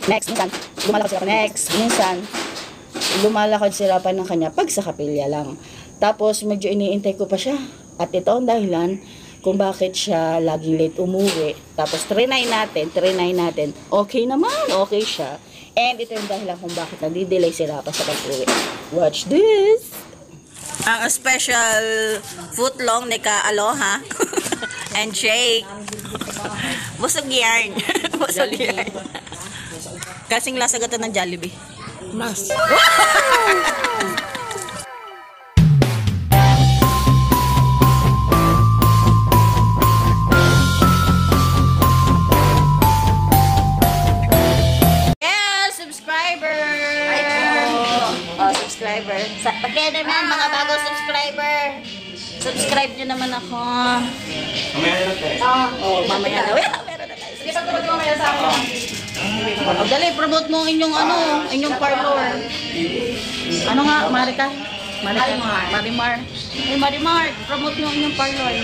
Next, minsan, lumalakad sila pa. Next, minsan, lumalakad sila pa ng kanya pag sa kapilya lang. Tapos, medyo iniintay ko pa siya. At ito ang dahilan kung bakit siya laging late umuwi. Tapos, trinay natin. Okay naman, okay siya. And ito yung dahilan kung bakit nadidelay sila pa sa pag-uwi. Watch this! Ang special footlong ni Ka Aloha and shake. Busog yarn. Busog yarn. Kasing lasa gata ng Jollibee. Mas. Subscriber. Pagkaya naman mga bago subscriber. Subscribe nyo naman ako. Mamaya na tayo. Mamaya na. Meron na tayo. Sige, pag-promote mo mamaya sa akin. Dali, promote mo inyong inyong parlor. Ano nga, Marika? Marimar. Marimar, promote mo inyong parlor.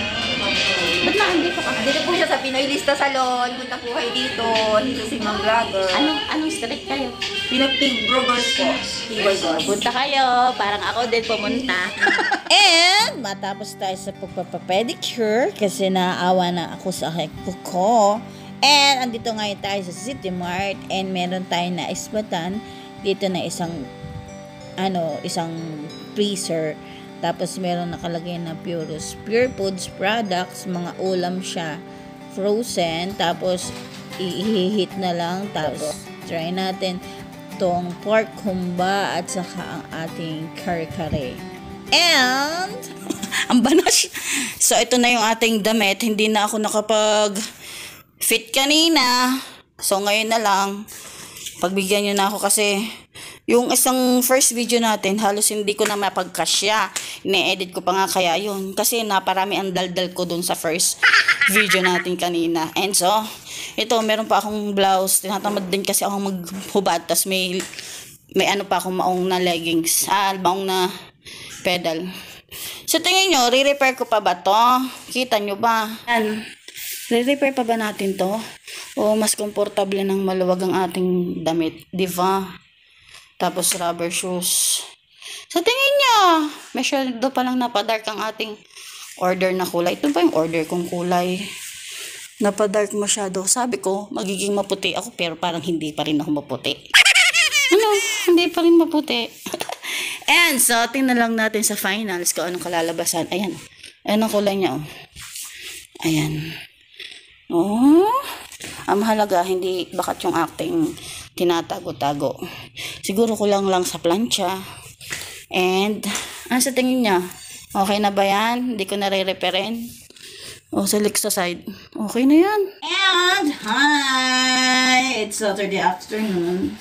Ba't na dito ka? Dito po siya sa Pinoy Lista Salon. Punta po kayo dito. Dito si Mang Vlogger. Anong street kayo? Pinag-pig burgers po. Punta kayo. Parang ako din pumunta. And, matapos tayo sa pagpapapedicure kasi naaawa na ako sa aking kuko. And, andito ngayon tayo sa City Mart and meron tayo na isbatan. Dito na isang freezer. Tapos meron nakalagay na Pure Foods products, mga ulam siya, frozen. Tapos i-heat na lang. Tapos try natin tong pork humba at saka ang ating kare-kare. And ang banas. So ito na yung ating damit. Hindi na ako nakapag-fit kanina. So ngayon na lang. Pagbigyan nyo na ako kasi yung isang first video natin, halos hindi ko na mapagkasya. Ine-edit ko pa nga kaya yun. Kasi naparami ang daldal ko dun sa first video natin kanina. And so, ito, meron pa akong blouse. Tinatamad din kasi ako maghubad. Tapos may ano pa akong maong na leggings. Maong na pedal. So, tingin nyo, re-repair ko pa ba to? Kita nyo ba? Yan. Re-repair pa ba natin to? O mas komportable ng maluwag ang ating damit? Diba? Tapos rubber shoes. Sa tingin niya, masyado pa lang napadark ang ating order na kulay. Ito ba yung order kong kulay? Napadark masyado. Sabi ko, magiging maputi ako pero parang hindi pa rin ako maputi. Hindi pa rin maputi. And so, tingnan lang natin sa finals kung anong kalalabasan. Ayan. Ayan ang kulay niya. Ayan. Ang mahalaga, hindi bakat yung acting tinatago-tago. Siguro kulang lang sa plancha. And, sa tingin niya? Okay na ba yan? Hindi ko nare-repairin. Sa Lexa side. Okay na yan. And, hi! It's Saturday afternoon.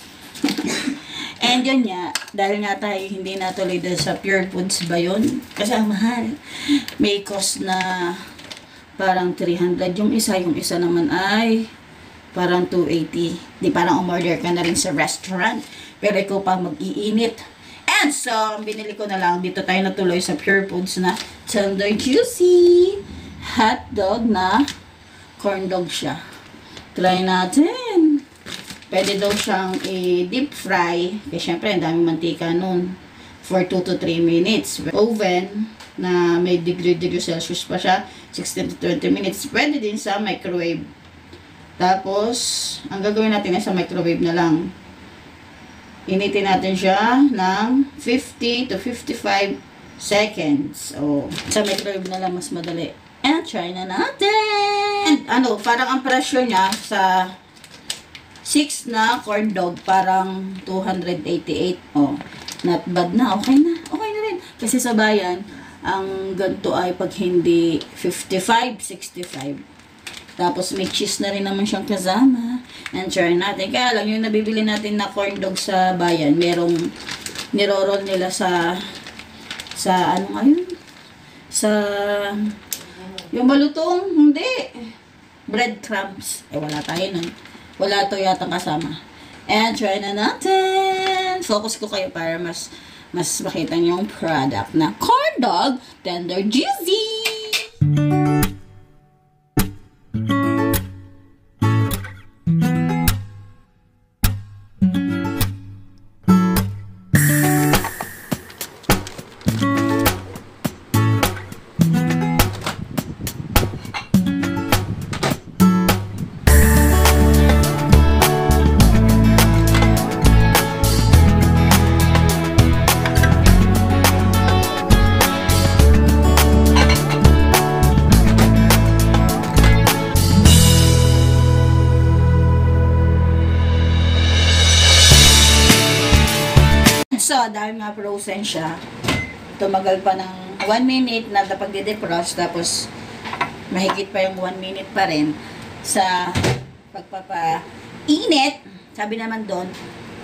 And yun nga, dahil nga tayo hindi natuloy dahil sa Pure Foods ba yun? Kasi ang mahal. May cost na parang 300 yung isa naman ay parang 280. Di parang umorder ka na rin sa restaurant. Pero ikaw pa mag-iinit. And so, binili ko na lang. Dito tayo natuloy sa Pure Foods na tender juicy hotdog na corn dog siya. Try natin. Pwede daw siyang i-deep fry. Kasi syempre, ang daming mantika nun. For 2 to 3 minutes. Oven na may degree Celsius pa siya. 16 to 20 minutes. Pwede din sa microwave. Tapos, ang gagawin natin ay sa microwave na lang. Initin natin siya ng 50 to 55 seconds. Sa microwave na lang mas madali. And try na natin! And parang ang presyo niya sa 6 na corn dog, parang 288. Not bad na. Okay na. Okay na rin. Kasi sa bayan, ang ganito ay pag hindi 55, 65. Tapos may cheese na rin naman siyang kasama. And try natin. Kaya lang yung nabibili natin na corn dog sa bayan, merong niroroll nila sa ano ngayon? Sa yung malutong, hindi. Breadcrumbs. Wala tayo nun. Wala to yata kasama. And try na natin. Focus ko kayo para mas makita niyo yung product na corn dog tender juicy. dahil nga frozen siya, tumagal pa ng 1 minute na pagde-defrost, tapos mahigit pa yung 1 minute pa rin sa pagpapainit. Sabi naman doon,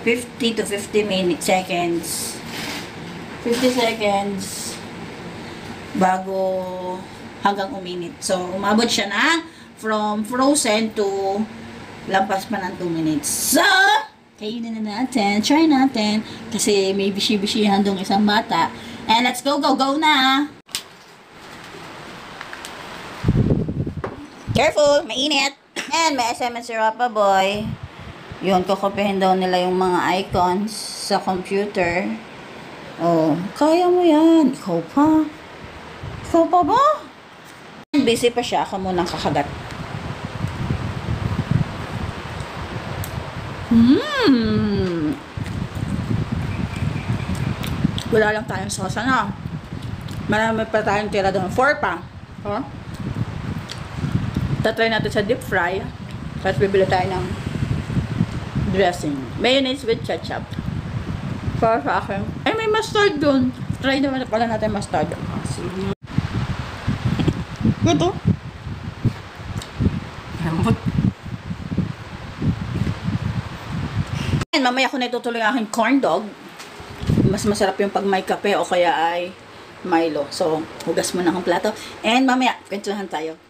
50 to 50 seconds. 50 seconds bago hanggang uminit. So, umabot siya na from frozen to lampas pa ng 2 minutes. So, kainin na natin. Try natin. Kasi may bishi-bishihan dong isang bata. And let's go, go, go na! Careful! Mainit! And may SMS si Rapa Boy. Yun, kukopihin daw nila yung mga icons sa computer. Oh, kaya mo yan. Ikaw pa. Ikaw pa ba? Busy pa siya. Ako munang kakagat. Wala lang tayong sauce na. Marami pa tayong tira doon. 4 pa. Oh. Tatry natin sa deep fry. Tapos bibili tayo ng dressing. Mayonnaise with ketchup. Para sa akin. Ay, may mustard doon. Try naman pala natin mustard. Ito. And mamaya ko na itutuloy ang aking corn dog. Mas masarap yung pag may kape o kaya ay Milo. So, hugas muna akong plato. And mamaya, kwentuhan tayo.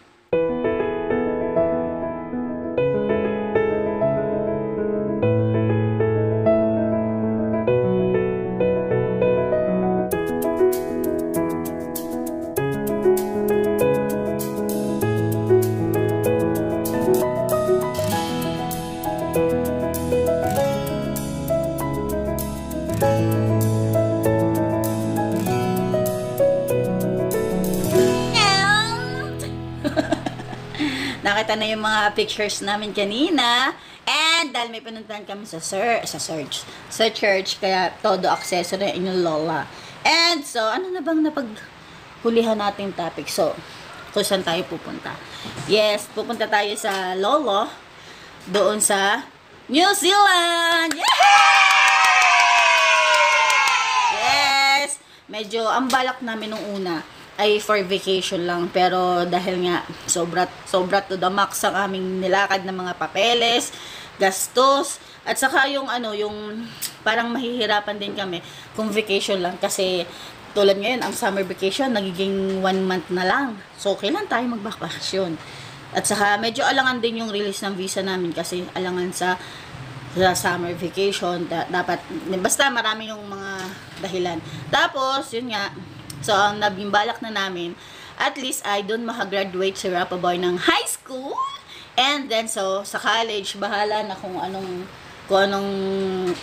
Nakita na yung mga pictures namin kanina. And dahil may pinuntahan kami sa church, kaya todo accessory ang inyong lola. And so, ano na bang napaghulihan nating topic? So, kung saan tayo pupunta? Yes, pupunta tayo sa lolo, doon sa New Zealand! Yes! Medyo ang balak namin nung una ay for vacation lang, pero dahil nga sobra to the max ang aming nilakad ng mga papeles, gastos, at saka yung yung parang mahihirapan din kami kung vacation lang, kasi tulad ngayon ang summer vacation nagiging 1 month na lang, so kailan tayo magbakasyon. At saka medyo alangan din yung release ng visa namin kasi alangan sa summer vacation, dapat basta marami yung mga dahilan. Tapos yun nga, so, ang nabimbalak na namin, at least ay doon makagraduate si Rapa Boy ng high school. And then, so, sa college, bahala na kung anong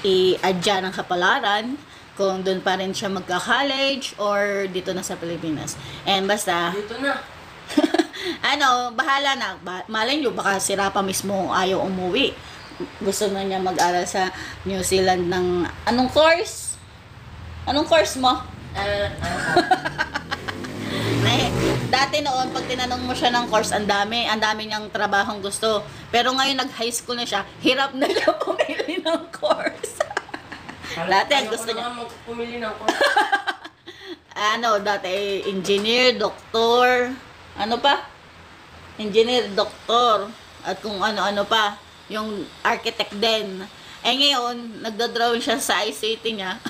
i-adya ng kapalaran. Kung doon pa rin siya magka-college or dito na sa Pilipinas. And basta, Dito na. bahala na. Malay nyo, baka si Rapa mismo ayaw umuwi. Gusto na niya mag-aral sa New Zealand ng, anong course? Anong course mo? Dati noon, pag tinanong mo siya ng course, ang dami niyang trabahong gusto. Pero ngayon, nag-high school na siya, hirap na siya pumili ng course. Dati, gusto niya. Pumili ng course. Dati, engineer, doktor, engineer, doktor, at kung ano-ano pa, yung architect din. Ngayon, nagdodrawing siya sa ICT niya.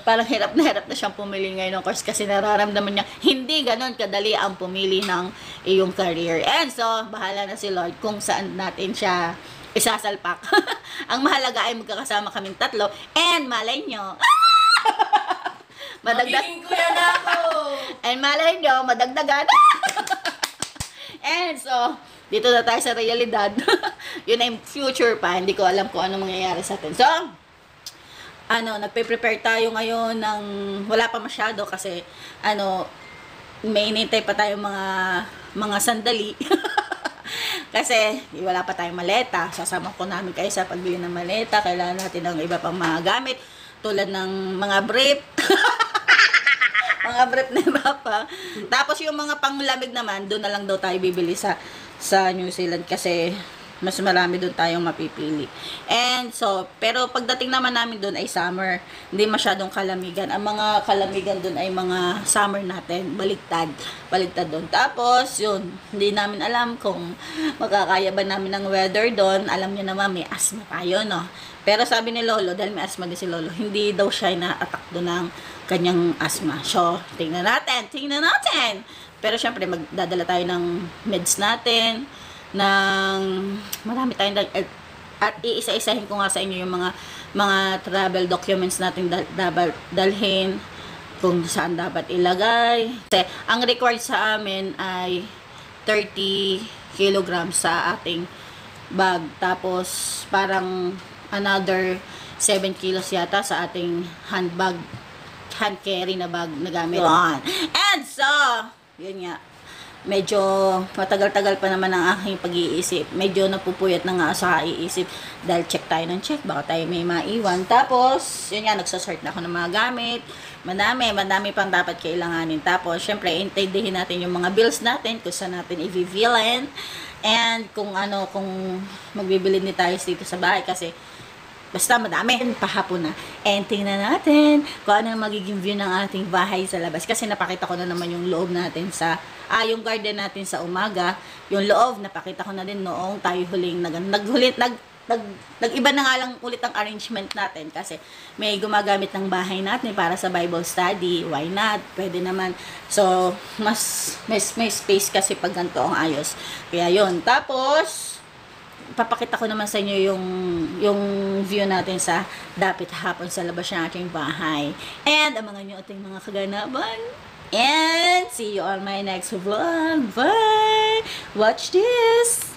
Parang hirap na siyang pumili ngayon ng course kasi nararamdaman niya hindi ganon kadali ang pumili ng iyong career. And so, bahala na si Lord kung saan natin siya isasalpak. Ang mahalaga ay magkakasama kaming tatlo, and malay nyo Magiging kuya na ako! and malay nyo madagdagan. And so, dito na tayo sa realidad. Yun ay future pa, hindi ko alam kung ano mangyayari sa atin. So, nagpe-prepare tayo ngayon ng wala pa masyado kasi may inintay pa tayo mga sandali. Kasi wala pa tayong maleta. Sasama ko namin kayo sa pagbili ng maleta. Kailangan natin ng iba pang mga gamit tulad ng mga brief. Mga brief na Rapa. Tapos yung mga panglamig naman, doon na lang daw tayo bibili sa New Zealand kasi Mas marami doon tayong mapipili. And so, pero pagdating naman namin doon ay summer. Hindi masyadong kalamigan. Ang mga kalamigan doon ay mga summer natin. Baligtad. Baligtad doon. Tapos, yun. Hindi namin alam kung makakaya ba namin ng weather doon. Alam niyo naman, may asthma tayo, no? Pero sabi ni Lolo, dahil may asthma din si Lolo, hindi daw siya na-attack doon ng kanyang asthma. So, tingnan natin. Tingnan natin! Pero syempre, magdadala tayo ng meds natin, ng marami tayong at iisa-isahin ko nga sa inyo yung mga travel documents natin dapat dalhin, kung saan dapat ilagay. Kasi ang required sa amin ay 30 kilograms sa ating bag, tapos parang another 7 kilos yata sa ating hand carry na bag na gamit. And so, yun nga, medyo matagal-tagal pa naman ang aking pag-iisip. Medyo napupuyat na nga sa iisip dahil check tayo ng check, baka tayo may maiwan. Tapos, yun nga, nagsasort na ako ng mga gamit. Madami pang dapat kailanganin. Tapos, syempre, intindihin natin yung mga bills natin, kung saan natin i-bibilin, and kung magbibili ni tayo dito sa bahay, kasi basta madami, pahapon na. And tingnan natin kung ano magiging view ng ating bahay sa labas. Kasi napakita ko na naman yung loob natin yung garden natin sa umaga. Yung loob, napakita ko na din noong tayo huling nag-iba na nga lang ulit ang arrangement natin. Kasi may gumagamit ng bahay natin para sa Bible study. Why not? Pwede naman. So, may space kasi pag ganito ang ayos. Kaya yun. Tapos, papakita ko naman sa inyo yung view natin sa dapit hapon sa labas ng ating bahay. And ang mga ating mga kaganapan. And see you on my next vlog. Bye! Watch this!